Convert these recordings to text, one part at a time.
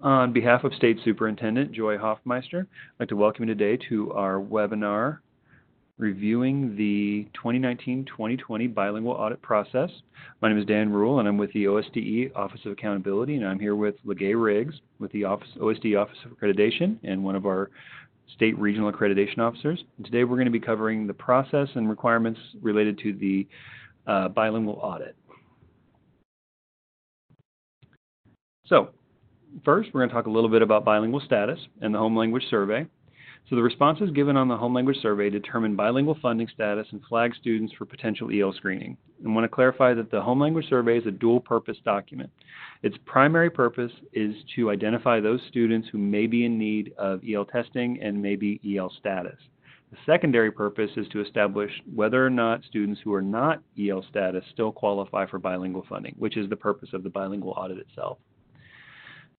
On behalf of State Superintendent Joy Hoffmeister, I'd like to welcome you today to our webinar reviewing the 2019-2020 bilingual audit process. My name is Dan Ruhl, and I'm with the OSDE Office of Accountability, and I'm here with LeGay Riggs with the OSDE Office of Accreditation and one of our state regional accreditation officers. And today we're going to be covering the process and requirements related to the bilingual audit. So, first, we're going to talk a little bit about bilingual status and the home language survey. So the responses given on the home language survey determine bilingual funding status and flag students for potential EL screening. I want to clarify that the home language survey is a dual-purpose document. Its primary purpose is to identify those students who may be in need of EL testing and may be EL status. The secondary purpose is to establish whether or not students who are not EL status still qualify for bilingual funding, which is the purpose of the bilingual audit itself.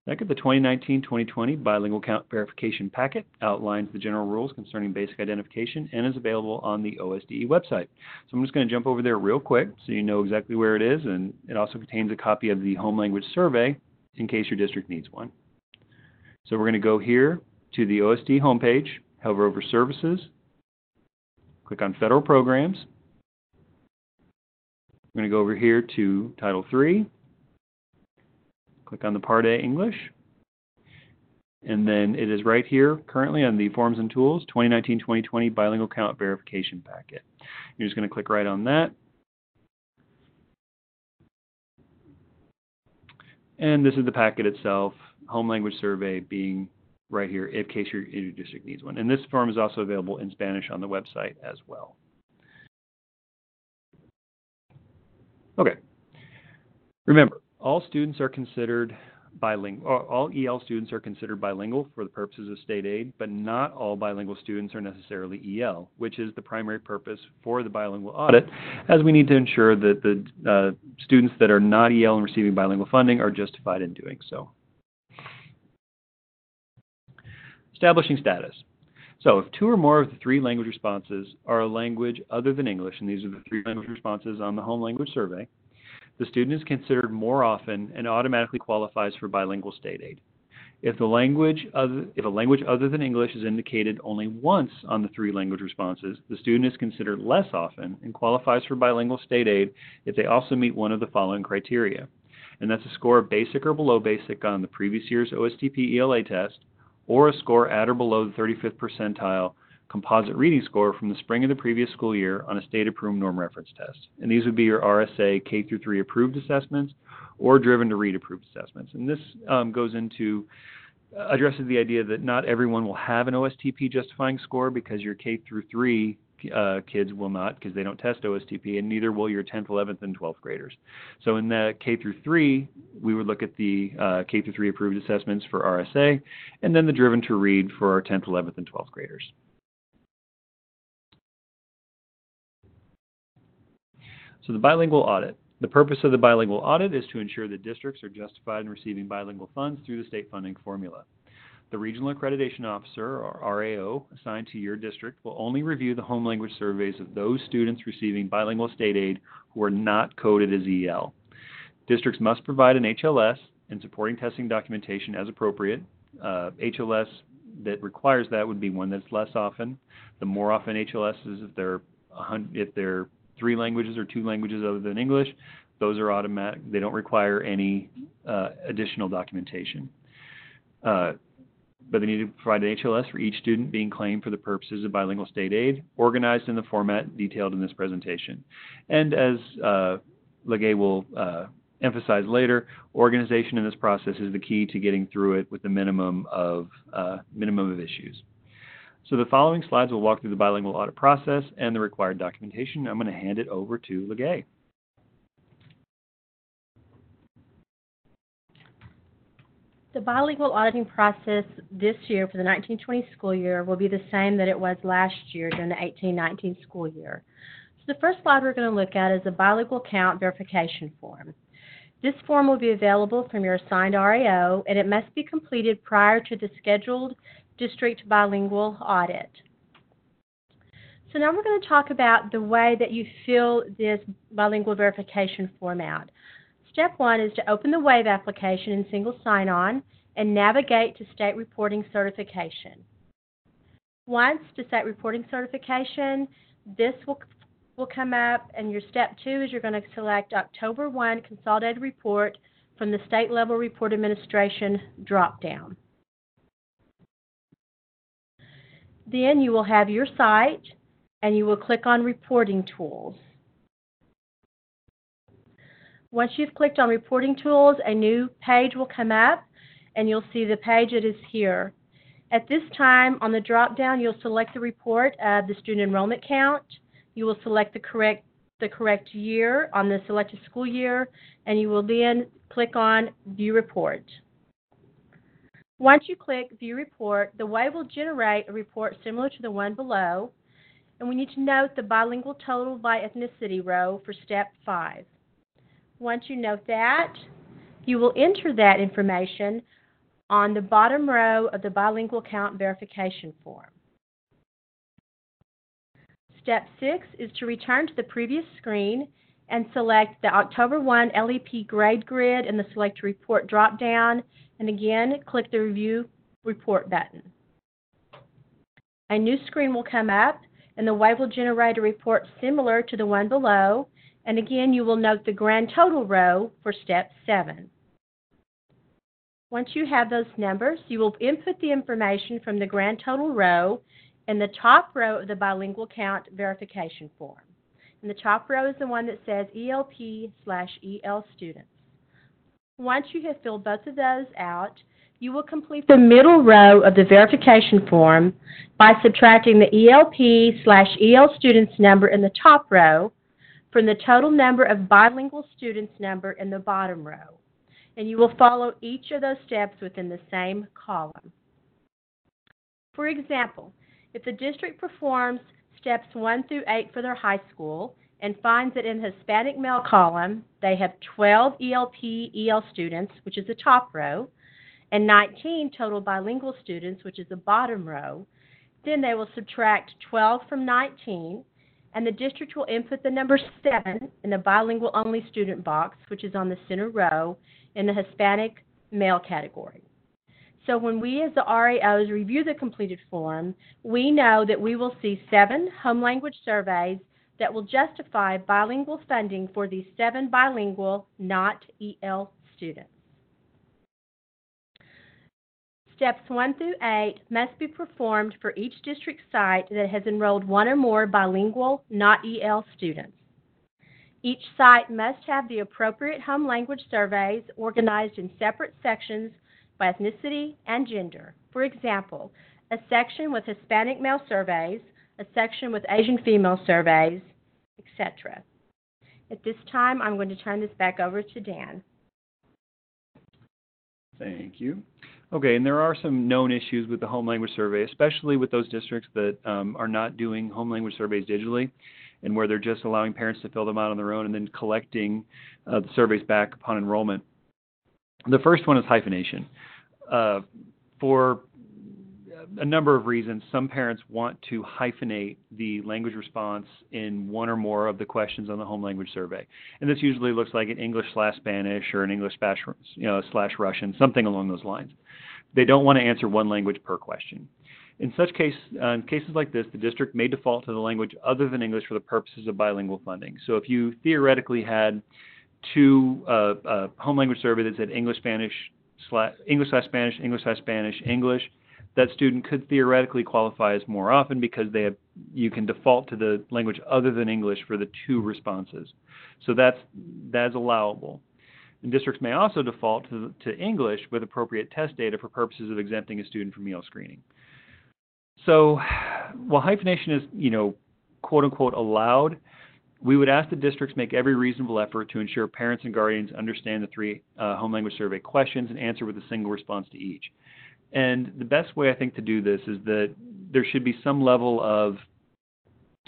Second, the 2019-2020 Bilingual Count Verification Packet outlines the general rules concerning basic identification and is available on the OSDE website. So I'm just going to jump over there real quick so you know exactly where it is, and it also contains a copy of the home language survey in case your district needs one. So we're going to go here to the OSDE homepage, hover over Services, click on Federal Programs. We're going to go over here to Title III. Click on the Part A English, and then it is right here currently on the Forms and Tools 2019-2020 Bilingual Count Verification Packet. You're just going to click right on that. And this is the packet itself, home language survey being right here in case your district needs one. And this form is also available in Spanish on the website as well. Okay. Remember, all students are considered bilingual. All EL students are considered bilingual for the purposes of state aid, but not all bilingual students are necessarily EL, which is the primary purpose for the bilingual audit, as we need to ensure that the students that are not EL and receiving bilingual funding are justified in doing so. Establishing status. So if two or more of the three language responses are a language other than English, and these are the three language responses on the home language survey, the student is considered more often and automatically qualifies for bilingual state aid. If a language other than English is indicated only once on the three language responses, the student is considered less often and qualifies for bilingual state aid if they also meet one of the following criteria. And that's a score of basic or below basic on the previous year's OSTP ELA test, or a score at or below the 35th percentile composite reading score from the spring of the previous school year on a state-approved norm reference test. And these would be your RSA K through 3 approved assessments or driven to read approved assessments. And this addresses the idea that not everyone will have an OSTP justifying score because your K through 3 kids will not, because they don't test OSTP, and neither will your 10th, 11th, and 12th graders. So in the K through 3, we would look at the K through 3 approved assessments for RSA, and then the driven to read for our 10th, 11th, and 12th graders. So the bilingual audit. The purpose of the bilingual audit is to ensure that districts are justified in receiving bilingual funds through the state funding formula. The Regional Accreditation Officer, or RAO, assigned to your district will only review the home language surveys of those students receiving bilingual state aid who are not coded as EL. Districts must provide an HLS and supporting testing documentation as appropriate. HLS that requires that would be one that's less often. The more often HLS is if they're 3 languages or 2 languages other than English, those are automatic. They don't require any additional documentation. But they need to provide an HLS for each student being claimed for the purposes of bilingual state aid, organized in the format detailed in this presentation. And as LeGay will emphasize later, organization in this process is the key to getting through it with the minimum of issues. So the following slides will walk through the bilingual audit process and the required documentation. I'm going to hand it over to LeGay. The bilingual auditing process this year for the 1920 school year will be the same that it was last year during the 18-19 school year. So the first slide we're going to look at is a bilingual count verification form. This form will be available from your assigned RAO, and it must be completed prior to the scheduled district bilingual audit. So now we're going to talk about the way that you fill this bilingual verification form out. Step 1 is to open the WAVE application in single sign-on and navigate to State Reporting Certification. Once to State Reporting Certification, this will come up, and your step 2 is you're going to select October 1 Consolidated Report from the State Level Report Administration drop-down. Then you will have your site, and you will click on Reporting Tools. Once you've clicked on Reporting Tools, a new page will come up, and you'll see the page that is here. At this time, on the drop-down, you'll select the report of the student enrollment count. You will select the correct year on the selected school year, and you will then click on View Report. Once you click View Report, the WAY will generate a report similar to the one below, and we need to note the bilingual total by ethnicity row for Step 5. Once you note that, you will enter that information on the bottom row of the bilingual count verification form. Step 6 is to return to the previous screen and select the October 1 LEP grade grid in the Select Report drop-down, and again, click the Review Report button. A new screen will come up, and the WAY will generate a report similar to the one below, and again, you will note the grand total row for Step 7. Once you have those numbers, you will input the information from the grand total row in the top row of the bilingual count verification form. And the top row is the one that says ELP/EL students. Once you have filled both of those out, you will complete the middle row of the verification form by subtracting the ELP/EL students number in the top row from the total number of bilingual students number in the bottom row. And you will follow each of those steps within the same column. For example, if the district performs steps 1 through 8 for their high school and finds that in the Hispanic male column they have 12 ELP/EL students, which is the top row, and 19 total bilingual students, which is the bottom row, then they will subtract 12 from 19, and the district will input the number 7 in the bilingual only student box, which is on the center row, in the Hispanic male category. So when we as the RAOs review the completed form, we know that we will see 7 home language surveys that will justify bilingual funding for these 7 bilingual, not EL students. Steps 1 through 8 must be performed for each district site that has enrolled 1 or more bilingual, not EL students. Each site must have the appropriate home language surveys organized in separate sections by ethnicity and gender. For example, a section with Hispanic male surveys, a section with Asian female surveys, etc. At this time, I'm going to turn this back over to Dan. Thank you. Okay, and there are some known issues with the home language survey, especially with those districts that are not doing home language surveys digitally, and where they're just allowing parents to fill them out on their own and then collecting the surveys back upon enrollment. The first one is hyphenation. For a number of reasons, some parents want to hyphenate the language response in 1 or more of the questions on the home language survey. And this usually looks like an English/Spanish or an English/Russian, something along those lines. They don't want to answer 1 language per question. In cases like this, the district may default to the language other than English for the purposes of bilingual funding. So if you theoretically had 2 home language survey that said English/Spanish, English/Spanish, English/Spanish, English, that student could theoretically qualify as more often because you can default to the language other than English for the 2 responses. So that's allowable. And districts may also default to English with appropriate test data for purposes of exempting a student from EL screening. So while hyphenation is, quote unquote allowed, we would ask the districts make every reasonable effort to ensure parents and guardians understand the 3 home language survey questions and answer with a single response to each. And the best way I think to do this is that there should be some level of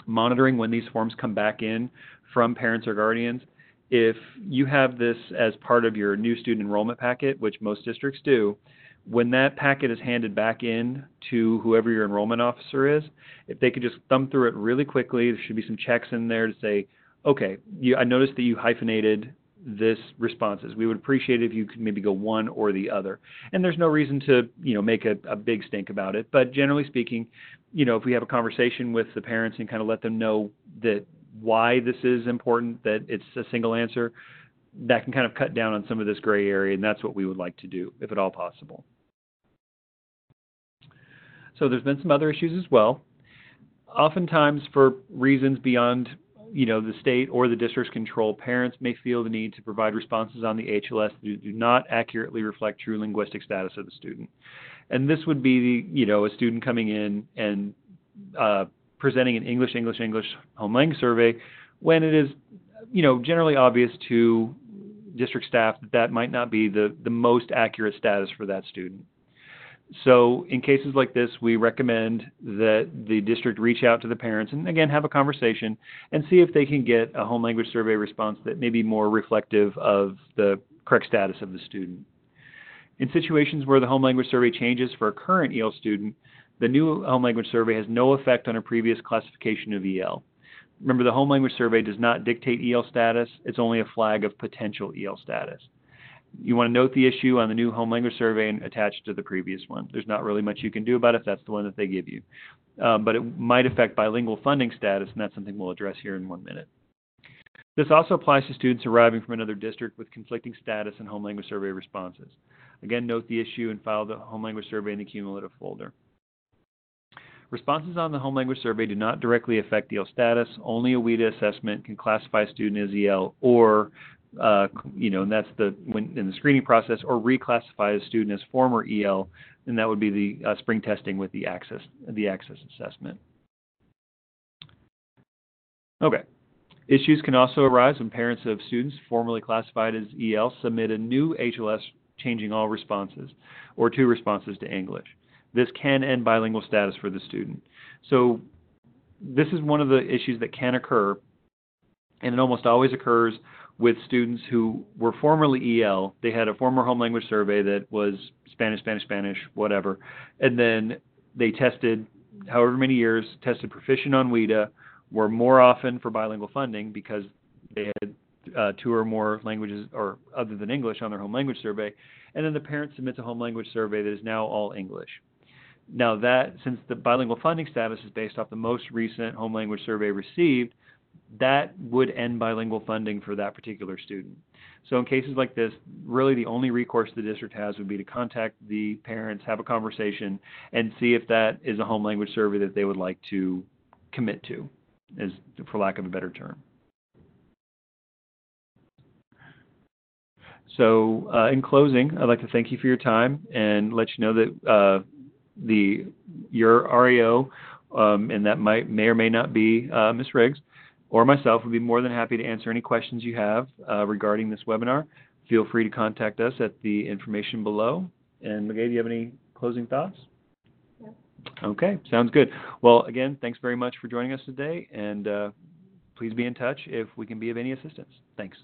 monitoring when these forms come back in from parents or guardians. If you have this as part of your new student enrollment packet, which most districts do, when that packet is handed back in to whoever your enrollment officer is, if they could just thumb through it really quickly, there should be some checks in there to say, okay, I noticed that you hyphenated this responses. We would appreciate it if you could maybe go one or the other. And there's no reason to, make a big stink about it. But generally speaking, if we have a conversation with the parents and kind of let them know that why this is important, that it's a single answer, that can kind of cut down on some of this gray area, and that's what we would like to do, if at all possible. So there's been some other issues as well. Oftentimes, for reasons beyond the state or the district's control, parents may feel the need to provide responses on the HLS that do not accurately reflect true linguistic status of the student. And this would be a student coming in and presenting an English home language survey when it is generally obvious to district staff that that might not be the most accurate status for that student. So in cases like this, we recommend that the district reach out to the parents and, again, have a conversation and see if they can get a home language survey response that may be more reflective of the correct status of the student. In situations where the home language survey changes for a current EL student, the new home language survey has no effect on a previous classification of EL. Remember, the home language survey does not dictate EL status. It's only a flag of potential EL status. You want to note the issue on the new home language survey and attach it to the previous one. There's not really much you can do about it if that's the one that they give you. But it might affect bilingual funding status, and that's something we'll address here in 1 minute. This also applies to students arriving from another district with conflicting status and home language survey responses. Again, note the issue and file the home language survey in the cumulative folder. Responses on the home language survey do not directly affect EL status. Only a WIDA assessment can classify a student as EL, or and that's when in the screening process, or reclassify a student as former EL, and that would be the spring testing with the access assessment. Okay. Issues can also arise when parents of students formerly classified as EL submit a new HLS changing all responses or 2 responses to English. This can end bilingual status for the student. So this is one of the issues that can occur, and it almost always occurs with students who were formerly EL. They had a former home language survey that was Spanish, whatever, and then they tested however many years, tested proficient on WIDA, were more often for bilingual funding because they had 2 or more languages or other than English on their home language survey, and then the parent submits a home language survey that is now all English. Now that, since the bilingual funding status is based off the most recent home language survey received, that would end bilingual funding for that particular student. So in cases like this, really the only recourse the district has would be to contact the parents, have a conversation, and see if that is a home language survey that they would like to commit to, for lack of a better term. So in closing, I'd like to thank you for your time and let you know that your REO, and that may or may not be Ms. Riggs, or myself, would be more than happy to answer any questions you have regarding this webinar. Feel free to contact us at the information below. And LeGay, do you have any closing thoughts? No. Okay, sounds good. Well, again, thanks very much for joining us today, and please be in touch if we can be of any assistance. Thanks.